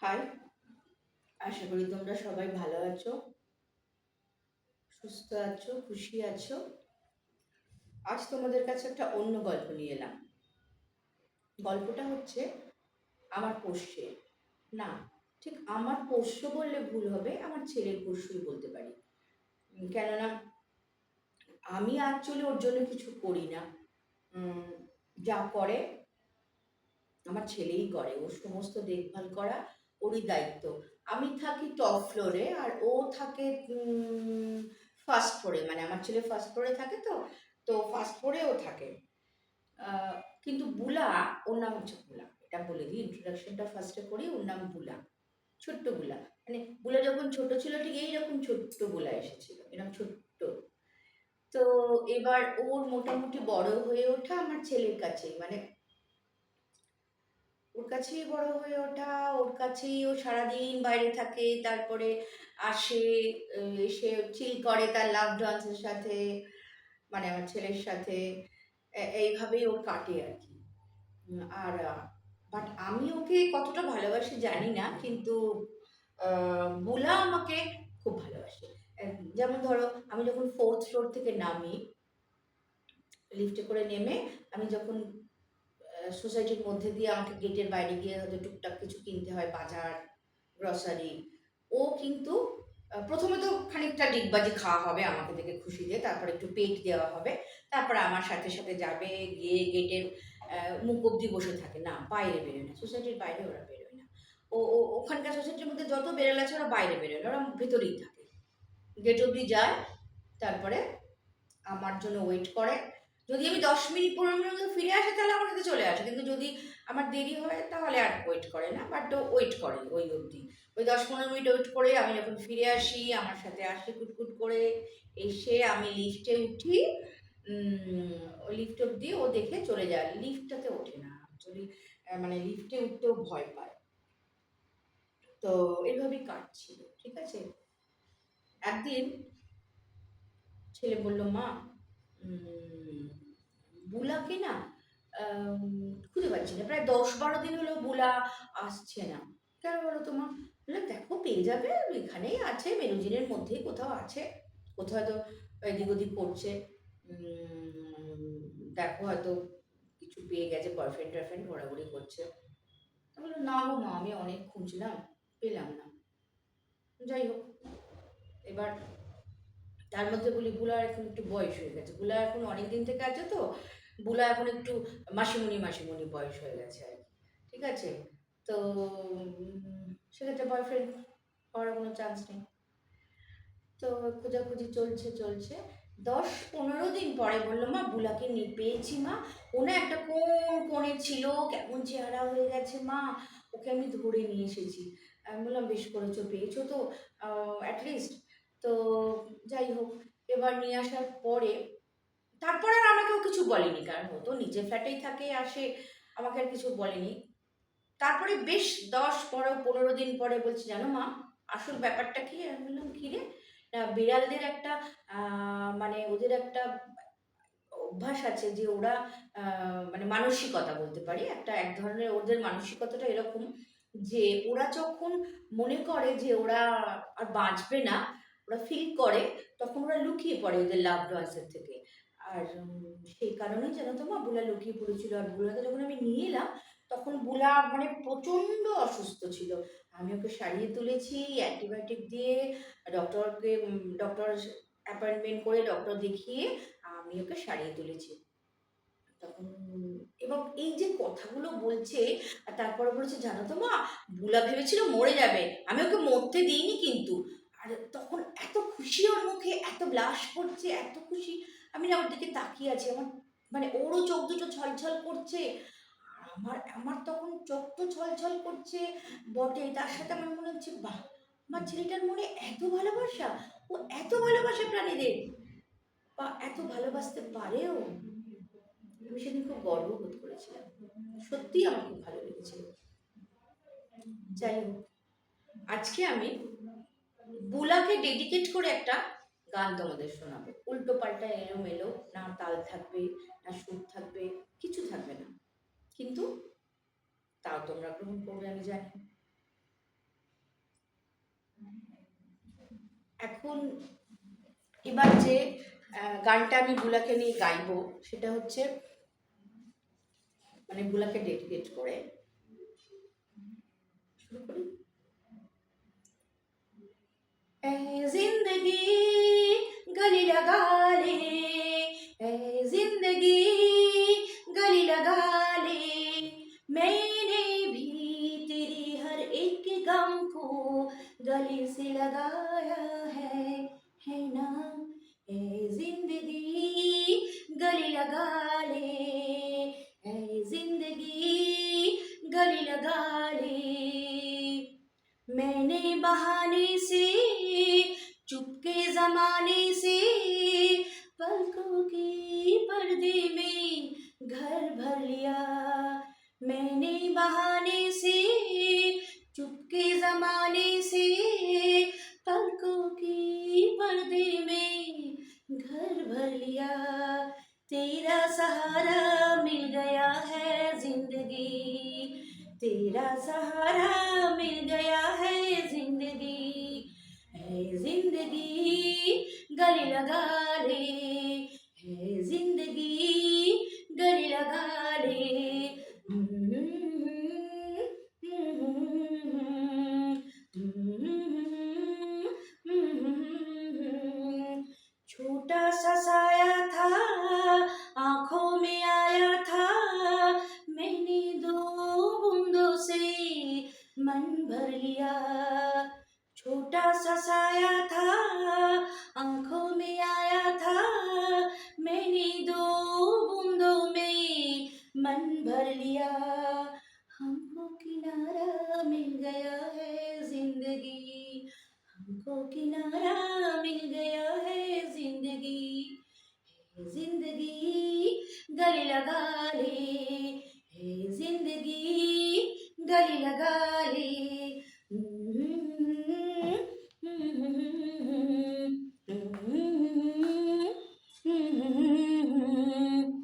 High, আশা করি তোমরা সবাই ভালো আছো, সুস্থ আছো, খুশি আছো। আজ তোমাদের কাছে একটা অন্য গল্প নিয়ে এলাম। গল্পটা হচ্ছে আমার পোষ্যের। না, ঠিক আমার পোষ্য বললে ভুল হবে, আমার ছেলের পোষ্যই বলতে পারি। কেননা আমি অ্যাকচুয়ালি ওর জন্য কিছু করি না। উম, যা করে আমার ছেলেই করে, ওর সমস্ত দেখভাল করা ওরই দায়িত্ব। আমি থাকি টপ ফ্লোরে আর ও থাকে ফার্স্ট ফ্লোরে, মানে আমার ছেলে ফার্স্ট ফ্লোরে থাকে, তো তো ফার্স্ট ফ্লোরে ও থাকে। আহ, কিন্তু বুলা, ওর নাম হচ্ছে বুলা, এটা বলে দিই, ইন্ট্রোডাকশনটা ফার্স্টে করি। ওর নাম বুলা, ছোট্ট বুলা। মানে বুলা যখন ছোট ছিল ঠিক এইরকম ছোট্ট বুলা এসেছিল, এরকম ছোট্ট। তো এবার ওর মোটামুটি বড় হয়ে ওঠা আমার ছেলের কাছেই, মানে ওর কাছেই বড় হয়ে ওঠা, ওর কাছেই ও সারাদিন বাইরে থাকে, তারপরে আসে, এসে চিল করে তার লাভড ওয়ান্সের সাথে, মানে আমার ছেলের সাথে। এইভাবেই ওর কাটে আর কি। আর বাট আমি ওকে কতটা ভালোবাসি জানি না, কিন্তু বুলা আমাকে খুব ভালোবাসে। যেমন ধরো, আমি যখন ফোর্থ ফ্লোর থেকে নামি, লিফটে করে নেমে আমি যখন সোসাইটির মধ্যে দিয়ে আমাকে গেটের বাইরে গিয়ে হয়তো টুকটাক কিছু কিনতে হয়, বাজার, গ্রসারি, ও কিন্তু প্রথমে তো খানিকটা ডিগবাজি খাওয়া হবে আমাকে দেখে খুশি দিয়ে, তারপরে একটু পেট দেওয়া হবে, তারপরে আমার সাথে সাথে যাবে, গিয়ে গেটের মুখ অব্দি বসে থাকে, না বাইরে বেরোয় না, সোসাইটির বাইরে ওরা বেরোয় না। ওখানকার সোসাইটির মধ্যে যত বেরোল আছে ওরা বাইরে বেরোয় না, ওরা ভেতরেই থাকে, গেট অব্দি যায়, তারপরে আমার জন্য ওয়েট করে। যদি আমি 10 মিনিট 15 মিনিট মধ্যে ফিরে আসি তাহলে আমার সাথে চলে আসে, কিন্তু যদি আমার দেরি হয় তাহলে আর ওয়েট করে না, বাট ওয়েট করে ওই অবধি। ওই 10-15 মিনিট ওয়েট করে আমি যখন ফিরে আসি, আমার সাথে আসি কুটকুট করে, এসে আমি লিফটে উঠি। ওই লিফট অব্দি ও দেখে চলে যায়, লিফটটাতে ওঠে না অ্যাকচুয়ালি, মানে লিফটে উঠতেও ভয় পায়। তো এইভাবেই কাটছিল, ঠিক আছে। একদিন ছেলে বলল, মা, উম, বুলাকে না খুঁজে পাচ্ছি না, প্রায় 10-12 দিন হলো বুলা আসছে না। কেন বলো তো মা? বললাম, দেখো পেয়ে যাবে, এখানেই আছে, মেরুজিনের মধ্যেই কোথাও আছে, কোথাও হয়তো এদিক ওদিক করছে। দেখো হয়তো কিছু পেয়ে গেছে, বয়ফ্রেন্ড টয়ফ্রেন্ড ঘোরাঘুরি করছে। আমি বললাম, না গো মা, আমি অনেক খুঁজলাম, পেলাম না। যাই হোক, এবার তার মধ্যে বলি, বুলার এখন একটু বয়স হয়ে গেছে, বুলা এখন অনেক দিন থেকে আছে, তো বুলা এখন একটু মাসিমণি মাসিমণি বয়স হয়ে গেছে আর কি, ঠিক আছে। তো সেক্ষেত্রে বয়ফ্রেন্ড হওয়ার কোনো চান্স নেই। তো খোঁজাখুঁজি চলছে চলছে, 10-15 দিন পরে বললো, মা বুলাকে নিয়ে পেয়েছি মা, ও না একটা কোন কোণে ছিল, কেমন চেহারা হয়ে গেছে মা, ওকে আমি ধরে নিয়ে এসেছি। আমি বললাম, বেশ করেছো, পেয়েছো তো অ্যাটলিস্ট। তো যাই হোক, এবার নিয়ে আসার পরে তারপরে আর আমাকেও কিছু বলেনি, কারণ ও তো নিজে ফ্ল্যাটেই থাকে, আসে, আমাকে আর কিছু বলেনি। তারপরে বেশ 10-15 দিন পরে বলছি, জানো মা, আসল ব্যাপারটা কি? আমি বললাম, কি রে? না, বিড়ালদের একটা মানে ওদের একটা অভ্যাস আছে যে ওরা মানে মানসিকতা বলতে পারি, একটা এক ধরনের ওদের মানসিকতাটা এরকম, যে ওরা যখন মনে করে যে ওরা আর বাঁচবে না, ওরা ফিল করে, তখন ওরা লুকিয়ে পড়ে ওদের লাভড ওয়ান্সের থেকে। আর সেই কারণেই জানো তো মা, বুলা লুকিয়ে পড়েছিল। আর বুলাকে যখন আমি নিয়ে এলাম, তখন বুলা মানে প্রচণ্ড অসুস্থ ছিল। আমি ওকে সারিয়ে তুলেছি অ্যান্টিবায়োটিক দিয়ে, ডক্টরকে ডক্টর অ্যাপয়েন্টমেন্ট করে ডক্টর দেখিয়ে আমি ওকে সারিয়ে তুলেছি তখন। এবং এই যে কথাগুলো বলছে, আর তারপরে বলেছে, জানো তো মা, বুলা ভেবেছিল মরে যাবে, আমি ওকে মরতে দিইনি কিন্তু। আর তখন এত খুশি ওর মুখে, এত ব্লাশ করছে, এত খুশি। আমি না ওর দিকে তাকিয়ে আছি, আমার মানে ওরও চোখ দুটো ছলছল করছে, আর আমার আমার তখন চোখ তো ছলছল করছে বটে, তার সাথে আমার মনে হচ্ছে, বাহ, আমার ছেলেটার মনে এত ভালোবাসা, ও এত ভালোবাসে প্রাণীদের, বা এত ভালোবাসতে পারেও। আমি সেদিন খুব গর্ববোধ করেছিলাম, সত্যিই আমার খুব ভালো লেগেছিল। যাই হোক, আজকে আমি বুলাকে ডেডিকেট করে একটা গান তোমাদের শোনাবো, উল্টো পাল্টা এলোমেলো, না তাল থাকবে, না সুর থাকবে, কিছু থাকবে না, কিন্তু তাও তোমরা গ্রহণ করবে আমি জানি। এখন এবার যে গানটা আমি বুলাকে নিয়ে গাইবো সেটা হচ্ছে মানে বুলাকে ডেডিকেট করে শুরু করি। ऐ जिंदगी गली लगा ले, ऐ जिंदगी गली लगा ले, मैंने भी तेरी हर एक गम को गले से लगाया है ना। ऐ जिंदगी गली लगा ले, ऐ जिंदगी गली लगा ले, मैंने बहाने से चुपके जमाने से पलकों के पर्दे में घर भर लिया, मैंने बहाने से चुपके जमाने से पलकों के पर्दे में घर भर लिया, तेरा सहारा मिल गया है जिंदगी, तेरा सहारा मिल गया है जिंदगी, है जिंदगी गले लगा ले, है जिंदगी गले लगा ले। छोटा सा साया था आंखों में आया था, मैंने दो बूंदों से मन भर लिया, छोटा सा साया था आंखों में आया था, मैंने दो बूंदों में मन भर लिया, हमको किनारा मिल गया है जिंदगी, हमको किनारा मिल गया है जिंदगी, जिंदगी गले लगा ले,